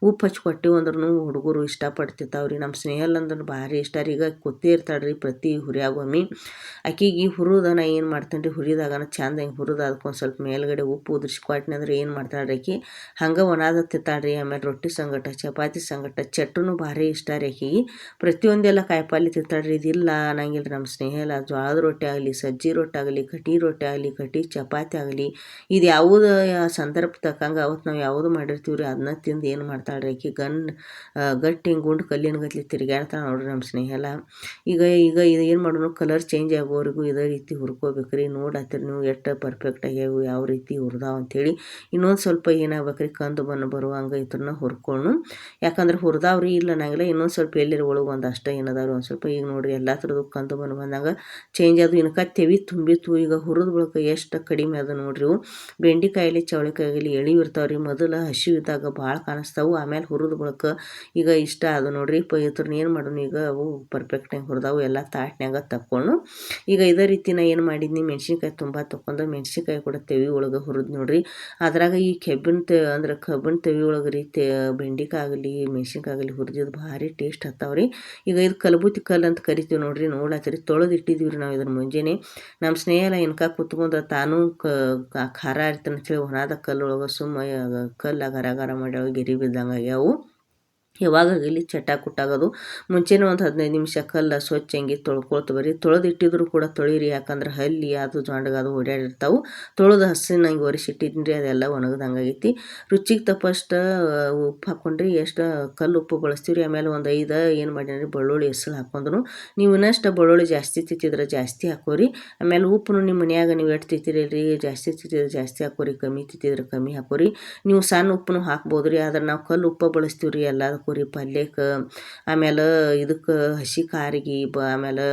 ಉಪ್ಪು ಹಚ್ಚಿ ಕೊಟ್ಟಿವಿ ಅಂದ್ರೂ ಹುಡುಗರು ಇಷ್ಟಪಡ್ತಿರ್ತಾವ್ರಿ. ನಮ್ಮ ಸ್ನೇಹಲ್ ಅಂದ್ರೆ ಭಾರಿ ಇಷ್ಟ ರೀ. ಈಗ ಗೊತ್ತೇ ಇರ್ತಾಳ್ರಿ ಪ್ರತಿ ಹುರಿಯಾಗೊಮ್ಮೆ ಆಕಿಗೆ ನಾ ಏನು ಮಾಡ್ತೇನೆ ರೀ, ಹುರಿದಾಗನ ಚಂದ ಹಿಂಗೆ ಅದಕ್ಕೊಂದು ಸ್ವಲ್ಪ ಮೇಲ್ಗಡೆ ಉಪ್ಪು ಉದುರಿಸಿ ಕೊಟ್ಟಿನಿ ಅಂದ್ರೆ ಏನು ಮಾಡ್ತಾಳ್ರಿ ಆಕಿ ಹಂಗೆ ಒಣದ ತಿಂತಾಳ್ರಿ. ಆಮೇಲೆ ರೊಟ್ಟಿ ಸಂಗಟ ಚಪಾತಿ ಸಂಗಟ ಚಟ್ಟನು ಭಾರಿ ಇಷ್ಟ ರೀ ಆಕಿಗೆ. ಪ್ರತಿಯೊಂದೆಲ್ಲ ಕಾಯಿಪಲ್ಲೆ ತಿಂತಾಳ್ರಿ. ಇದಿಲ್ಲ ಅನ್ನಂಗಿಲ್ಲ ನಮ್ಮ ಸ್ನೇಹ ಎಲ್ಲ. ಜೋಳದ ರೊಟ್ಟಿ ಆಗಲಿ, ಸಜ್ಜಿ ರೊಟ್ಟಿ ಆಗಲಿ, ಕಟಿ ರೊಟ್ಟಿ ಆಗಲಿ, ಕಟಿ ಚಪಾತಿ ಆಗಲಿ, ಇದು ಯಾವುದು ಸಂದರ್ಭ ತಕ್ಕಂಗೆ ಅವತ್ತು ನಾವು ಯಾವುದು ಮಾಡಿರ್ತೀವಿ ರೀ ಅದನ್ನ ತಿಂದು ಏನು ಮಾಡ್ತಾಳ್ರಿ ಆಕಿ ಗಟ್ಟಿ ಹಿಂಗೆ ಗುಂಡು ಕಲ್ಲಿನ ಗಟ್ಲಿ ತಿರುಗಾಡ್ತಾಳೆ ನೋಡ್ರಿ ನಮ್ಮ ಸ್ನೇಹ ಎಲ್ಲ. ಈಗ ಇದು ಏನು ಮಾಡೋಣ, ಕಲರ್ ಚೇಂಜ್ ಆಗೋವರೆಗೂ ಇದೇ ರೀತಿ ಹುರ್ಕೋಬೇಕ್ರಿ. ನೋಡತ್ತೀರಿ ನೀವು ಎಷ್ಟು ಪರ್ಫೆಕ್ಟ್ ಆಗ್ಯಾವು ಯಾವ ರೀತಿ ಹುರಿದಾವ ಅಂಥೇಳಿ. ಇನ್ನೊಂದು ಸ್ವಲ್ಪ ಏನಾಗ್ಬೇಕ್ರಿ, ಕಂದು ಬಣ್ಣ ಬರುವಂಗೆ ಇದ್ರನ್ನ ಹುರ್ಕೊಂಡು, ಯಾಕಂದ್ರೆ ಹುರಿದಾವ್ರಿ ಇಲ್ಲ ನಂಗಿಲ್ಲ. ಇನ್ನೊಂದು ಸ್ವಲ್ಪ ಎಲ್ಲಿರ ಒಳಗೆ ಒಂದು ಅಷ್ಟೇ ಏನದಾವ್ರಿ ಒಂದು ಸ್ವಲ್ಪ. ಈಗ ನೋಡ್ರಿ ಎಲ್ಲ ಥರದ್ದು ಕಂದು ಬಣ್ಣ ಬಂದಾಗ ಚೇಂಜ್ ಅದು. ಇನ್ಕ ತೆವಿ ತುಂಬಿತ್ತು, ಈಗ ಹುರಿದ ಬಳಕ ಎಷ್ಟು ಕಡಿಮೆ ಅದು ನೋಡ್ರಿ. ಬೆಂಡೆಕಾಯಲ್ಲಿ ಚೌಳಿಕಾಯಲ್ಲಿ ಎಳಿವು ಇರ್ತಾವ್ರಿ. ಮೊದಲು ಹಸಿವಿದ್ದಾಗ ಭಾಳ ಕಾಣಿಸ್ತಾವು, ಆಮೇಲೆ ಹುರಿದ ಬಳಕ ಈಗ ಇಷ್ಟ ಅದು ನೋಡ್ರಿ. ಇದ್ರನ್ನ ಏನು ಮಾಡೋಣ, ಈಗ ಅವು ಪರ್ಫೆಕ್ಟಾಗಿ ಹುರಿದಾವು. ಎಲ್ಲ ತಾಟ್ನ್ಯಾಗ ತಕ್ಕೊಂಡು ಈಗ ಇದೇ ರೀತಿ ನಾ ಏನು ಮಾಡಿದ್ನಿ, ಮೆಣಸಿನ್ಕಾಯಿ ತುಂಬ ತಗೊಂಡು ಮೆಣಸಿನ್ಕಾಯಿ ಕೂಡ ತೆವಿ ಒಳಗೆ ಹುರಿದು ನೋಡ್ರಿ. ಅದ್ರಾಗ ಈ ಕಬ್ಬಿನ ತೆವಿ ಒಳಗೆ ರೀ ಬೆಂಡೆಕಾಯಿ ಆಗಲಿ ಮೆಣಸಿನ್ಕಾಯಿ ಆಗಲಿ ಹುರಿದಿದ್ದು ಭಾರಿ ಟೇಸ್ಟ್ ಹತ್ತಾವ್ರಿ. ಈಗ ಇದು ಕಲಬುತ್ತಿ ಕಲ್ಲು ಅಂತ ಕರಿತೀವಿ ನೋಡ್ರಿ. ನೋಡ್ಲತ್ತೀರಿ ತೊಳೆದು ಇಟ್ಟಿದ್ದೀವಿ ರೀ ನಾವು ಇದನ್ನು ಮುಂಜಾನೆ. ನಮ್ಮ ಸ್ನೇಹ ಎಲ್ಲ ಇನ್ಕ ಕುತ್ಕೊಂಡು ತಾನು ಖಾರ ಇರ್ತಾನೆ ಅಂತೇಳಿ ಒಣದ ಕಲ್ಲೊಳಗೆ ಸುಮ್ಮ ಕಲ್ಲು ಗರ ಮಾಡ್ಯಾವ, ಗೆರಿ ಬಿದ್ದಂಗೆ ಆಗ್ಯಾವು. ಯಾವಾಗಲಿ ಚಟ ಕುಟ್ಟಾಗೋದು ಮುಂಚೆನೇ ಒಂದು 15 ನಿಮಿಷ ಕಲ್ಲ ಸ್ವಚ್ಛ ಹೆಂಗೆ ತೊಳ್ಕೊಳ್ತು ತೊಳೆದಿಟ್ಟಿದ್ರು ಕೂಡ ತೊಳಿರಿ, ಯಾಕಂದ್ರೆ ಹಲ್ಲಿ ಅದು ಜೊಂಡಗದು ಓಡಾಡಿರ್ತಾವೆ. ತೊಳೆದು ಹಸಿನ ಹಂಗೆ ಒರೆಸಿಟ್ಟಿದ್ನಿ ರೀ, ಅದೆಲ್ಲ ಒಣಗ್ದಂಗೆ ಆಗೈತಿ. ರುಚಿಗೆ ತಪ್ಪಷ್ಟು ಉಪ್ಪು ಹಾಕ್ಕೊಂಡ್ರಿ, ಎಷ್ಟು ಕಲ್ಲು ಉಪ್ಪು ಬಳಸ್ತೀವಿ ರೀ. ಆಮೇಲೆ ಒಂದು 5 ಏನು ಮಾಡೀನಿ ಬೆಳ್ಳುಳ್ಳಿ ಹೆಸರು ಹಾಕೊಂಡ್ರು. ನೀವು ಇನ್ನಷ್ಟು ಬೆಳ್ಳುಳ್ಳಿ ಜಾಸ್ತಿ ತಿಂತಿದ್ರೆ ಜಾಸ್ತಿ ಹಾಕೋರಿ. ಆಮೇಲೆ ಉಪ್ಪು ನಿಮ್ಮ ಮನ್ಯಾಗ ನೀವು ಎಷ್ಟು ತಿಂತೀರಿ, ಜಾಸ್ತಿ ತಿಂತಿದ್ರೆ ಜಾಸ್ತಿ ಹಾಕೋರಿ, ಕಮ್ಮಿ ತಿಂತಿದ್ರೆ ಕಮ್ಮಿ ಹಾಕೋರಿ. ನೀವು ಸಣ್ಣ ಉಪ್ಪು ಹಾಕ್ಬೋದು ರೀ, ಆದ್ರೆ ನಾವು ಕಲ್ಲು ಉಪ್ಪು ಬಳಸ್ತೀವಿ ರೀ ಎಲ್ಲದಕ್ಕೂ ರೀ. ಪಲ್ಯಕ್ಕೆ, ಆಮೇಲೆ ಇದಕ್ಕೆ ಹಸಿ ಖಾರಿಗೆ ಆಮೇಲೆ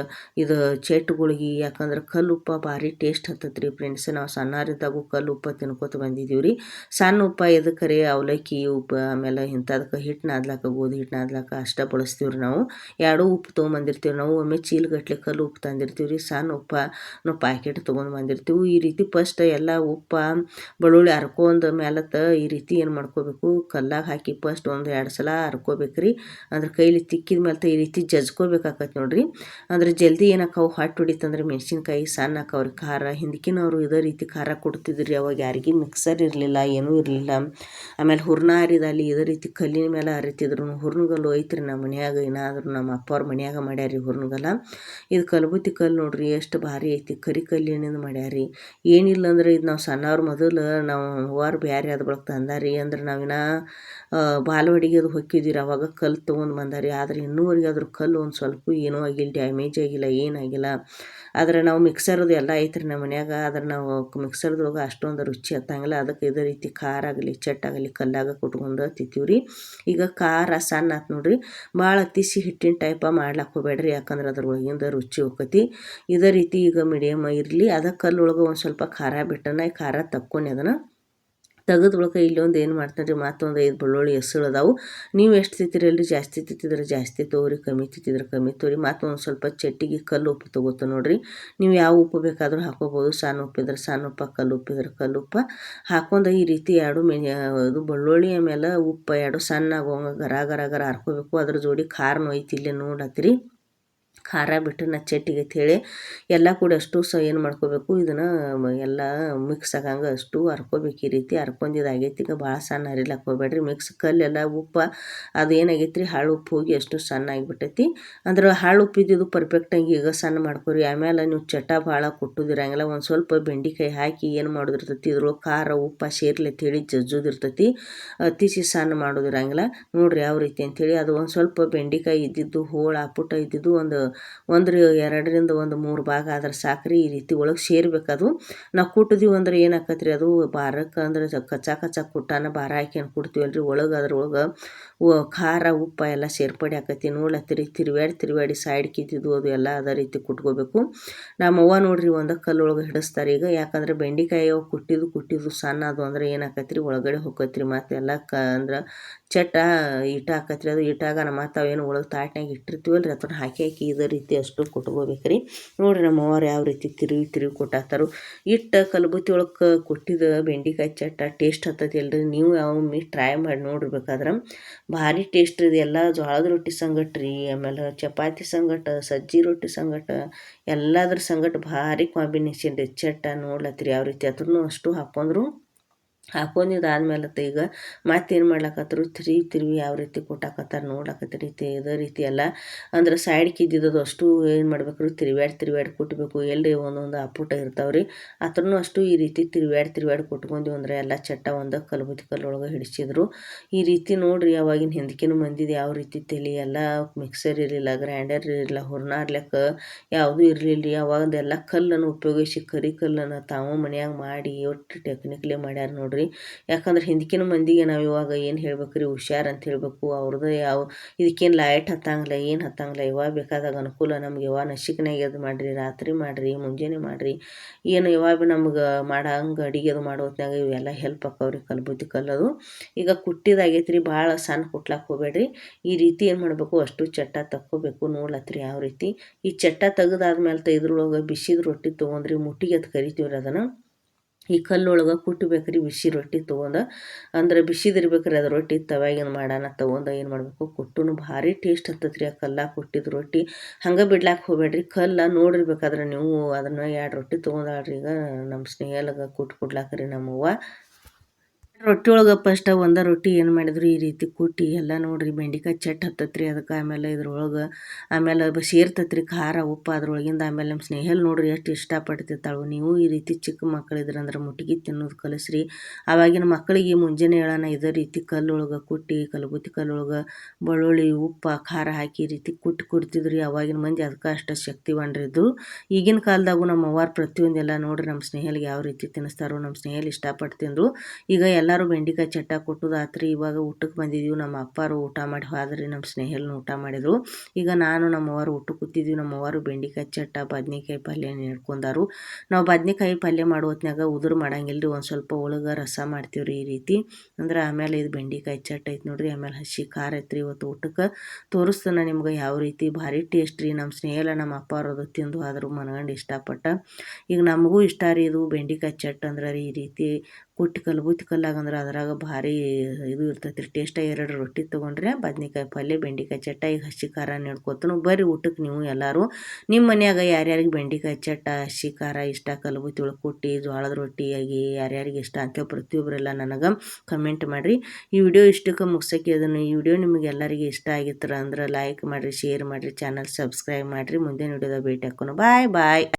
ಇದು ಚಟ್ಗಳಿಗೆ, ಯಾಕಂದ್ರೆ ಕಲ್ಲು ಉಪ್ಪು ಭಾರಿ ಟೇಸ್ಟ್ ಹತ್ತತ್ರಿ ಫ್ರೆಂಡ್ಸ್. ನಾವು ಸಣ್ಣರಿದ್ದಾಗೂ ಕಲ್ಲು ಉಪ್ಪು ತಿನ್ಕೋತ ಬಂದಿದ್ದೀವಿ ರೀ. ಸಣ್ಣ ಉಪ್ಪು ಎದಕ್ಕೆ ರೀ, ಅವಲಕ್ಕಿ ಉಪ್ಪು ಆಮೇಲೆ ಇಂಥದಕ್ಕೆ ಹಿಟ್ಟು ನಾದ್ಲಾಕ ಗೋಧಿ ಹಿಟ್ಟು ನಾದ್ಲಾಕ ಅಷ್ಟೇ ಬಳಸ್ತೀವಿ ರೀ ನಾವು. ಎರಡೂ ಉಪ್ಪು ತೊಗೊಂಬಂದಿರ್ತೀವಿ ನಾವು. ಒಮ್ಮೆ ಚೀಲಗಟ್ಲೆ ಕಲ್ಲು ಉಪ್ಪು ತಂದಿರ್ತೀವಿ ರೀ. ಸಣ್ಣ ಉಪ್ಪು ನಾವು ಪ್ಯಾಕೆಟ್ ತೊಗೊಂಡು ಬಂದಿರ್ತೀವಿ. ಈ ರೀತಿ ಫಸ್ಟ್ ಎಲ್ಲ ಉಪ್ಪು ಬೆಳ್ಳುಳ್ಳಿ ಹರ್ಕೊಂಡ ಮೇಲತ್ತ ಈ ರೀತಿ ಏನು ಮಾಡ್ಕೋಬೇಕು, ಕಲ್ಲಾಗ ಹಾಕಿ ಫಸ್ಟ್ 1-2 ಸಲ ಹರ್ಕೋಬೇಕ್ರಿ. ಅಂದ್ರೆ ಕೈಲಿ ತಿಕ್ಕಿದ ಮೇಲೆ ಈ ರೀತಿ ಜಜ್ಕೋಬೇಕಾಕತ್ತೆ ನೋಡ್ರಿ. ಅಂದ್ರೆ ಜಲ್ದಿ ಏನಕ್ಕಾವು ಹೊಟ್ಟು ಹೊಡಿತಂದ್ರೆ ಮೆಣಸಿನ್ಕಾಯಿ ಸಣ್ಣ ಹಾಕವ್ರಿ. ಖಾರ ಹಿಂದಕಿನವರು ಇದೇ ರೀತಿ ಖಾರ ಕೊಡ್ತಿದ್ರಿ, ಅವಾಗ ಯಾರಿಗೂ ಮಿಕ್ಸರ್ ಇರಲಿಲ್ಲ, ಏನೂ ಇರಲಿಲ್ಲ. ಆಮೇಲೆ ಹೂರ್ಣ ಹರಿದಲ್ಲಿ ಇದೇ ರೀತಿ ಕಲ್ಲಿನ ಮೇಲೆ ಹರಿತಿದ್ರು. ಹುರ್ನಗಲ್ಲು ಐತ್ರಿ ನಮ್ಮ ಮನ್ಯಾಗ, ಏನಾದರೂ ನಮ್ಮ ಅಪ್ಪವ್ರ ಮನ್ಯಾಗ ಮಾಡ್ಯಾರಿ ಹುರ್ನಗಲ್ಲ. ಇದು ಕಲಬುತ್ತಿ ಕಲ್ಲು ನೋಡ್ರಿ ಎಷ್ಟು ಭಾರಿ ಐತಿ, ಕರಿ ಕಲ್ಲಿನಿಂದ ಮಾಡ್ಯಾರಿ. ಏನಿಲ್ಲ ಅಂದ್ರೆ ಇದು ನಾವು ಸಣ್ಣವ್ರ ಮೊದಲು ನಾವು ಅವ್ವಾರು ಬೇರೆ ಅದ ಬಳಕ ತಂದಾರಿ. ಅಂದ್ರೆ ನಾವಿನ್ನ ಬಾಲವಾಡಿಗೆ ಅದು ಹೊಕ್ಕಿದ್ದೀರಿ, ಅವಾಗ ಕಲ್ಲು ತೊಗೊಂಡು ಬಂದಾರಿ. ಆದರೆ ಇನ್ನೂವರೆಗೆ ಅದ್ರ ಕಲ್ಲು ಒಂದು ಸ್ವಲ್ಪ ಏನೂ ಆಗಿಲ್ಲ, ಡ್ಯಾಮೇಜ್ ಆಗಿಲ್ಲ, ಏನಾಗಿಲ್ಲ. ಆದರೆ ನಾವು ಮಿಕ್ಸರ್ದು ಎಲ್ಲ ಐತ್ರಿ ನಮ್ಮ ಮನ್ಯಾಗ, ಆದ್ರೆ ನಾವು ಮಿಕ್ಸರ್ದೊಳಗೆ ಅಷ್ಟೊಂದು ರುಚಿ ಹತ್ತಂಗಿಲ್ಲ. ಅದಕ್ಕೆ ಇದೇ ರೀತಿ ಖಾರ ಆಗಲಿ ಚಟ್ಟಾಗಲಿ ಕಲ್ಲಾಗ ಕುಟ್ಕೊಂಡು ತಿಂತೀವಿ ರೀ. ಈಗ ಖಾರ ಸಣ್ಣ ಆತು ನೋಡ್ರಿ, ಭಾಳ ತಿಸಿ ಹಿಟ್ಟಿನ ಟೈಪ ಮಾಡ್ಲಾಕ ಹೋಗ್ಬೇಡ್ರಿ, ಯಾಕಂದ್ರೆ ಅದ್ರೊಳಗಿಂದ ರುಚಿ ಹೋಗ್ತೈತಿ. ಇದೇ ರೀತಿ ಈಗ ಮೀಡಿಯಮ್ ಇರಲಿ. ಅದಕ್ಕೆ ಕಲ್ಲೊಳಗೆ ಒಂದು ಸ್ವಲ್ಪ ಖಾರ ಬಿಟ್ಟನ ಖಾರ ತಕ್ಕೊಂಡು ಅದನ್ನು ತೆಗೆದ್ರೊಳಗೆ ಇಲ್ಲೊಂದು ಏನು ಮಾಡ್ತಾನೆ ರೀ, ಮತ್ತೊಂದು 5 ಬೆಳ್ಳುಳ್ಳಿ ಹೆಸರು ಅದಾವು. ನೀವು ಎಷ್ಟು ತಿಂತೀರಲ್ರಿ, ಜಾಸ್ತಿ ತಿಂತಿದ್ರೆ ಜಾಸ್ತಿ ತೊಗೊರಿ, ಕಮ್ಮಿ ತಿಂತಿದ್ರೆ ಕಮ್ಮಿ ತೊಗೊರಿ. ಮತ್ತೊಂದು ಸ್ವಲ್ಪ ಚಟ್ಟಿಗೆ ಕಲ್ಲು ಉಪ್ಪು ತೊಗೋತ ನೋಡಿರಿ. ನೀವು ಯಾವ ಉಪ್ಪು ಬೇಕಾದರೂ ಹಾಕೋಬೋದು. ಸಣ್ಣ ಉಪ್ಪಿದ್ರೆ ಸಣ್ಣ ಉಪ್ಪು, ಕಲ್ಲು ಉಪ್ಪಿದ್ರೆ ಕಲ್ಲು ಉಪ್ಪು ಹಾಕೊಂಡು ಈ ರೀತಿ ಎರಡು ಇದು ಬೆಳ್ಳುಳ್ಳಿ ಆಮೇಲೆ ಉಪ್ಪು ಎರಡು ಸಣ್ಣ ಆಗೋಂಗೆ ಗರ ಗರ ಗರ ಹರ್ಕೋಬೇಕು. ಅದ್ರ ಜೋಡಿ ಖಾರನೂ ಐತಿ ಇಲ್ಲೇ ನೋಡತ್ತೀರಿ. ಖಾರ ಬಿಟ್ಟು ನಾ ಚಟ್ಟಿಗೆ ಹೇಳಿ ಎಲ್ಲ ಕೂಡ ಅಷ್ಟು ಏನು ಮಾಡ್ಕೋಬೇಕು, ಇದನ್ನು ಎಲ್ಲ ಮಿಕ್ಸ್ ಆಗಂಗೆ ಅಷ್ಟು ಹರ್ಕೋಬೇಕು. ಈ ರೀತಿ ಹರ್ಕೊಂಡಿದ್ದಾಗೈತಿ. ಈಗ ಭಾಳ ಸಣ್ಣ ಹರಿಲಾಕ್ ಹೋಗ್ಬೇಡ್ರಿ. ಮಿಕ್ಸ್ ಕಲ್ಲೆಲ್ಲ ಉಪ್ಪು ಅದು ಏನಾಗೈತಿ ರೀ, ಹಾಳು ಉಪ್ಪು ಹೋಗಿ ಅಷ್ಟು ಸಣ್ಣ ಆಗಿಬಿಟ್ಟೈತಿ. ಅಂದ್ರೆ ಹಾಳು ಉಪ್ಪು ಇದ್ದಿದ್ದು ಪರ್ಫೆಕ್ಟಾಗಿ ಈಗ ಸಣ್ಣ ಮಾಡ್ಕೊರಿ. ಆಮೇಲೆ ನೀವು ಚಟ ಭಾಳ ಕೊಟ್ಟೋದಿರಂಗಿಲ್ಲ. ಒಂದು ಸ್ವಲ್ಪ ಬೆಂಡೆಕಾಯಿ ಹಾಕಿ ಏನು ಮಾಡೋದಿರ್ತೈತಿ, ಇದ್ರೊಳಗೆ ಖಾರ ಉಪ್ಪು ಸೇರ್ಲಿ ಅಂತೇಳಿ ಜಜ್ಜೋದಿರ್ತೈತಿ. ಅತಿಸಿ ಸಣ್ಣ ಮಾಡೋದಿರಂಗಿಲ್ಲ. ನೋಡಿರಿ ಯಾವ ರೀತಿ ಅಂಥೇಳಿ. ಅದು ಒಂದು ಸ್ವಲ್ಪ ಬೆಂಡೆಕಾಯಿ ಇದ್ದಿದ್ದು ಹೋಳು ಪುಟ್ಟ ಇದ್ದಿದ್ದು ಒಂದು 2ರಿಂದ 3 ಭಾಗ ಆದ್ರೆ ಸಾಕ್ರಿ. ಈ ರೀತಿ ಒಳಗೆ ಸೇರ್ಬೇಕದು. ನಾವು ಕುಟ್ಟಿದೀವಿ ಅಂದ್ರೆ ಏನಾಕತ್ರಿ, ಅದು ಭಾರಕ್ಕೆ ಅಂದ್ರೆ ಕಚ್ಚಾ ಕುಟ್ಟಾನ ಭಾರ ಹಾಕ್ಯಂಡು ಕುಡ್ತೀವಲ್ರಿ, ಒಳಗೆ ಅದ್ರೊಳಗೆ ಖಾರ ಉಪ್ಪು ಎಲ್ಲ ಸೇರ್ಪಡೆ ಆಕೈತಿ. ನೋಡ್ಲತ್ತೀರಿ, ತಿರುವಾಡಿ ಸೈಡ್ಗೆ ಇದ್ದಿದ್ದು ಅದು ಎಲ್ಲ ಅದೇ ರೀತಿ ಕುಟ್ಕೋಬೇಕು. ನಮ್ಮವ್ವ ನೋಡ್ರಿ ಒಂದು ಕಲ್ಲೊಳಗೆ ಹಿಡಿಸ್ತಾರೆ ಈಗ. ಯಾಕಂದ್ರೆ ಬೆಂಡೆಕಾಯಿ ಕುಟ್ಟಿದ್ದು ಸಣ್ಣ ಅದು ಅಂದ್ರೆ ಏನಾಕೈತ್ರಿ, ಒಳಗಡೆ ಹೋಗತ್ರಿ. ಮತ್ತು ಎಲ್ಲ ಅಂದ್ರೆ ಚಟ್ಟ ಈಟ ಹಾಕತ್ರಿ. ಅದು ಈಟಾಗ ಮತ್ತು ಅವೇನು ಒಳಗೆ ತಾಟ್ನಾಗ ಇಟ್ಟಿರ್ತೀವಲ್ರಿ, ಅದನ್ನ ಹಾಕಿ ಇದೇ ರೀತಿ ಅಷ್ಟು ಕುಟ್ಕೋಬೇಕ್ರಿ. ನೋಡಿರಿ ನಮ್ಮವ್ರು ಯಾವ ರೀತಿ ತಿರುವಿ ಕೊಟ್ಟಾಕ್ತಾರೋ. ಕಲಬುತ್ತಿ ಒಳಗೆ ಕೊಟ್ಟಿದ್ದು ಬೆಂಡೆಕಾಯಿ ಚಟ್ಟ ಟೇಸ್ಟ್ ಹತ್ತೈತಿ ಅಲ್ರಿ. ನೀವು ಒಮ್ಮೆ ಟ್ರೈ ಮಾಡಿ ನೋಡಿರ್ಬೇಕಾದ್ರೆ ಭಾರಿ ಟೇಸ್ಟ್ ಇದೆ. ಎಲ್ಲ ಜೋಳದ ರೊಟ್ಟಿ ಸಂಗಟ ರೀ, ಆಮೇಲೆ ಚಪಾತಿ ಸಂಗಟ, ಸಜ್ಜಿ ರೊಟ್ಟಿ ಸಂಗಟ, ಎಲ್ಲದ್ರ ಸಂಗಟ ಭಾರಿ ಕಾಂಬಿನೇಷನ್ ರೀ ಚಟ್ಟ. ನೋಡ್ಲತ್ತೀರಿ ಯಾವ ರೀತಿ ಅದ್ರೂ ಅಷ್ಟು ಹಾಕೊಂಡಿದ್ದಾದ್ಮೇಲೆ ಈಗ ಮತ್ತೇನು ಮಾಡ್ಲಕತ್ತರು, ತಿರುವಿ ಯಾವ ರೀತಿ ಕೊಟ್ಟಾಕತ್ತಾರೆ ನೋಡ್ಲಕತ್ತೀರಿ. ಇದೇ ರೀತಿ ಎಲ್ಲ ಅಂದ್ರೆ ಸೈಡ್ಗೆ ಇದ್ದಿದ್ದು ಅಷ್ಟು ಏನು ಮಾಡ್ಬೇಕು, ತಿರುವಾಡಿ ಕೊಟ್ಟಬೇಕು. ಎಲ್ಲಿ ಒಂದೊಂದು ಅಪ್ಪುಟ ಇರ್ತಾವ್ರಿ, ಅದ್ರೂ ಅಷ್ಟು ಈ ರೀತಿ ತಿರುವಾಡಿ ಕೊಟ್ಕೊಂಡ್ವಿ ಅಂದ್ರೆ ಎಲ್ಲ ಚಟ್ಟ ಒಂದು ಕಲಬುತ್ತಿ ಕಲ್ಲೊಳಗೆ ಹಿಡಿಸಿದ್ರು. ಈ ರೀತಿ ನೋಡ್ರಿ. ಅವಾಗಿನ ಹಿಂದಕಿನ ಮಂದಿದು ಯಾವ ರೀತಿ ತಲೆ ಎಲ್ಲ ಮಿಕ್ಸರ್ ಇರಲಿಲ್ಲ, ಗ್ರೈಂಡರ್ ಇರಲಿಲ್ಲ, ಹುರ್ನಾಡ್ಲಿಕ್ಕ ಯಾವುದೂ ಇರಲಿಲ್ಲ ರೀ. ಅವಾಗದೆಲ್ಲ ಕಲ್ಲನ್ನು ಉಪಯೋಗಿಸಿ ಕರಿ ಕಲ್ಲನ್ನು ತಾವು ಮನ್ಯಾಗ ಮಾಡಿ ಒಟ್ಟು ಟೆಕ್ನಿಕ್ಲೇ ಮಾಡ್ಯಾರ ನೋಡ್ರಿ. ಯಾಕಂದ್ರೆ ಹಿಂದಕಿನ ಮಂದಿಗೆ ನಾವು ಇವಾಗ ಏನು ಹೇಳ್ಬೇಕ್ರಿ, ಹುಷಾರ್ ಅಂತ ಹೇಳಬೇಕು. ಅವ್ರದ್ದು ಇದಕ್ಕೇನು ಲೈಟ್ ಹತ್ತಂಗಿಲ್ಲ, ಏನು ಹತ್ತಂಗಿಲ್ಲ. ಯಾವಾಗ ಬೇಕಾದಾಗ ಅನುಕೂಲ ನಮ್ಗೆ ಯಾವಾಗ ನಸಿಕ್ನಾಗ ಎದ್ದು ಮಾಡಿರಿ, ರಾತ್ರಿ ಮಾಡಿರಿ, ಮುಂಜಾನೆ ಮಾಡಿರಿ, ಏನು ಯಾವಾಗ ಭೀ ನಮ್ಗೆ ಮಾಡಂಗೆ ಅಡುಗೆ ಅದು ಮಾಡೋ ಹೊತ್ನಾಗ ಇವೆಲ್ಲ ಹೆಲ್ಪ್ ಆಕ್ಕವ್ರಿ ಕಲಬುತ್ತಿ ಕಲ್ಲದು. ಈಗ ಕುಟ್ಟಿದಾಗೈತ್ರಿ, ಭಾಳ ಸಣ್ಣ ಕುಟ್ಲಾಕ್ ಹೋಗ್ಬೇಡ್ರಿ. ಈ ರೀತಿ ಏನು ಮಾಡಬೇಕು, ಅಷ್ಟು ಚಟ್ಟ ತಕ್ಕೋಬೇಕು. ನೋಡ್ಲತ್ರಿ ಯಾವ ರೀತಿ. ಈ ಚಟ್ಟ ತೆಗೆದಾದ್ಮೇಲೆ ಇದ್ರೊಳಗೆ ಬಿಸಿದ ರೊಟ್ಟಿ ತೊಗೊಂಡ್ರಿ, ಮುಟ್ಟಿಗೆ ಅದು ಕರಿತೀವ್ರಿ ಅದನ್ನು. ಈ ಕಲ್ಲೊಳಗೆ ಕುಟ್ಟಬೇಕ್ರಿ ಬಿಸಿ ರೊಟ್ಟಿ ತೊಗೊಂಡು. ಅಂದ್ರೆ ಬಿಸಿದಿರ್ಬೇಕ್ರಿ ಅದು ರೊಟ್ಟಿ. ತವ್ಯಾಗಿಂದ ಮಾಡೋಣ ತೊಗೊಂಡು ಏನು ಮಾಡಬೇಕು, ಕುಟ್ಟುನು ಭಾರಿ ಟೇಸ್ಟ್ ಹತ್ತತ್ರಿ ಆ ಕಲ್ಲಾಗ ಕುಟ್ಟಿದ ರೊಟ್ಟಿ. ಹಂಗೆ ಬಿಡ್ಲಾಕ್ ಹೋಗ್ಬೇಡ್ರಿ. ಕಲ್ಲ ನೋಡಿರ್ಬೇಕಾದ್ರೆ ನೀವು ಅದನ್ನು 2 ರೊಟ್ಟಿ ತೊಗೊಂಡಾಳ್ರಿ. ಈಗ ನಮ್ಮ ಸ್ನೇಹಲ್ಗೆ ಕೊಡ್ಲಾಕ್ರಿ ನಮ್ಮವ್ವ. ರೊಟ್ಟಿ ಒಳಗೆ ಫಸ್ಟ್ ಒಂದು ರೊಟ್ಟಿ ಏನು ಮಾಡಿದ್ರು, ಈ ರೀತಿ ಕುಟ್ಟಿ ಎಲ್ಲ ನೋಡ್ರಿ ಬೆಂಡೆಕಾಯಿ ಚಟ್ ಹತ್ತತ್ರಿ ಅದಕ್ಕೆ. ಆಮೇಲೆ ಇದ್ರೊಳಗೆ ಆಮೇಲೆ ಸೇರ್ತತ್ರಿ ಖಾರ ಉಪ್ಪು ಅದ್ರೊಳಗಿಂದ. ಆಮೇಲೆ ನಮ್ಮ ಸ್ನೇಹಲ್ ನೋಡ್ರಿ ಎಷ್ಟು ಇಷ್ಟಪಡ್ತಿರ್ತಾಳು. ನೀವು ಈ ರೀತಿ ಚಿಕ್ಕ ಮಕ್ಕಳಿದ್ರಂದ್ರೆ ಮುಟ್ಟಿಗೆ ತಿನ್ನೋದು ಕಲಿಸ್ರಿ. ಆವಾಗಿನ ಮಕ್ಕಳಿಗೆ ಮುಂಜಾನೆ ಹೇಳೋಣ ಇದೇ ರೀತಿ ಕಲ್ಲೊಳಗೆ ಕುಟ್ಟಿ, ಕಲಬುತ್ತಿ ಕಲ್ಲೊಳಗೆ ಬೆಳ್ಳುಳ್ಳಿ ಉಪ್ಪು ಖಾರ ಹಾಕಿ ಈ ರೀತಿ ಕುಡ್ತಿದ್ರಿ. ಅವಾಗಿನ ಮಂದಿ ಅದಕ್ಕೆ ಅಷ್ಟು ಶಕ್ತಿವಾನ್ರಿದ್ದು. ಈಗಿನ ಕಾಲದಾಗೂ ನಮ್ಮ ಅವ್ವಾರು ಪ್ರತಿಯೊಂದೆಲ್ಲ ನೋಡ್ರಿ ನಮ್ಮ ಸ್ನೇಹಲ್ಗೆ ಯಾವ ರೀತಿ ತಿನ್ನಿಸ್ತಾರೋ. ನಮ್ಮ ಸ್ನೇಹಲ್ ಇಷ್ಟಪಟ್ಟು ತಿಂದರು. ಈಗ ಎಲ್ಲರೂ ಬೆಂಡೆಕಾಯಿ ಚಟ್ಟ ಕೊಟ್ಟುದು ಆತ್ರಿ. ಇವಾಗ ಊಟಕ್ಕೆ ಬಂದಿದ್ದೀವಿ. ನಮ್ಮ ಅಪ್ಪಾರು ಊಟ ಮಾಡಿ ಹೋದ್ರಿ, ನಮ್ಮ ಸ್ನೇಹಲ್ನ ಊಟ ಮಾಡಿದರು. ಈಗ ನಾನು ನಮ್ಮವ್ವರು ಊಟಕ್ಕೆ ಕೂತಿದ್ವಿ. ನಮ್ಮವ್ವರು ಬೆಂಡೆಕಾಯಿ ಚಟ್ಟ ಬದ್ನೆಕಾಯಿ ಪಲ್ಯ ನೀಡ್ಕೊಂಡಾರು. ನಾವು ಬದ್ನೆಕಾಯಿ ಪಲ್ಯ ಮಾಡೋ ಹೊತ್ನಾಗ ಉದುರು ಮಾಡಂಗಿಲ್ಲ ರೀ, ಒಂದು ಸ್ವಲ್ಪ ಒಳಗೆ ರಸ ಮಾಡ್ತೀವ್ರಿ ಈ ರೀತಿ. ಅಂದ್ರೆ ಆಮೇಲೆ ಇದು ಬೆಂಡೆಕಾಯಿ ಚಟ್ಟ ಐತೆ ನೋಡ್ರಿ. ಆಮೇಲೆ ಹಸಿ ಖಾರ ಐತ್ರಿ. ಇವತ್ತು ಊಟಕ್ಕೆ ತೋರಿಸ್ತಾನೆ ನಿಮ್ಗೆ ಯಾವ ರೀತಿ. ಭಾರಿ ಟೇಸ್ಟ್ ರೀ. ನಮ್ಮ ಸ್ನೇಹಲ ನಮ್ಮ ಅಪ್ಪಾರದು ತಿಂದು ಆದರೂ ಮನ್ಗಂಡು ಇಷ್ಟಪಟ್ಟ. ಈಗ ನಮಗೂ ಇಷ್ಟ ರೀ ಇದು ಬೆಂಡೆಕಾಯಿ ಚಟ್ಟ ಅಂದ್ರೆ ರೀ. ಈ ರೀತಿ ಕುಟ್ಟಿ ಕಲಬುತ್ತಿ ಕಲ್ಲಾಗಂದ್ರೆ ಅದ್ರಾಗ ಭಾರಿ ಇದು ಇರ್ತೈತಿ ರೀ ಟೇಸ್ಟ್. 2 ರೊಟ್ಟಿ ತೊಗೊಂಡ್ರೆ ಬದ್ನೆಕಾಯಿ ಪಲ್ಯ ಬೆಂಡೆಕಾಯಿ ಚಟ್ಟ ಈಗ ಹಸಿ ಖಾರ ನೀಡ್ಕೊತನು. ಬರ್ರಿ ಊಟಕ್ಕೆ ನೀವು ಎಲ್ಲರೂ. ನಿಮ್ಮ ಮನ್ಯಾಗ ಯಾರ್ಯಾರಿಗೆ ಬೆಂಡೆಕಾಯಿ ಚಟ್ಟ ಹಸಿ ಖಾರ ಇಷ್ಟ, ಕಲಬುತ್ತಿ ಒಳಗೆ ಕುಟ್ಟಿ ಜೋಳದ ರೊಟ್ಟಿಯಾಗಿ ಯಾರ್ಯಾರಿಗೆ ಇಷ್ಟ ಅಂತ ಪ್ರತಿಯೊಬ್ಬರೆಲ್ಲ ನನಗೆ ಕಮೆಂಟ್ ಮಾಡಿರಿ. ಈ ವಿಡಿಯೋ ಇಷ್ಟಕ್ಕೆ ಮುಗ್ಸೋಕೆ ಅದನ್ನು. ಈ ವಿಡಿಯೋ ನಿಮಗೆ ಎಲ್ಲರಿಗೆ ಇಷ್ಟ ಆಗಿತ್ತರ ಅಂದ್ರೆ ಲೈಕ್ ಮಾಡಿರಿ, ಶೇರ್ ಮಾಡಿರಿ, ಚಾನಲ್ ಸಬ್ಸ್ಕ್ರೈಬ್ ಮಾಡಿರಿ. ಮುಂದಿನ ವಿಡಿಯೋದಾಗ ಭೇಟಿ ಹಾಕೋಣ. ಬಾಯ್.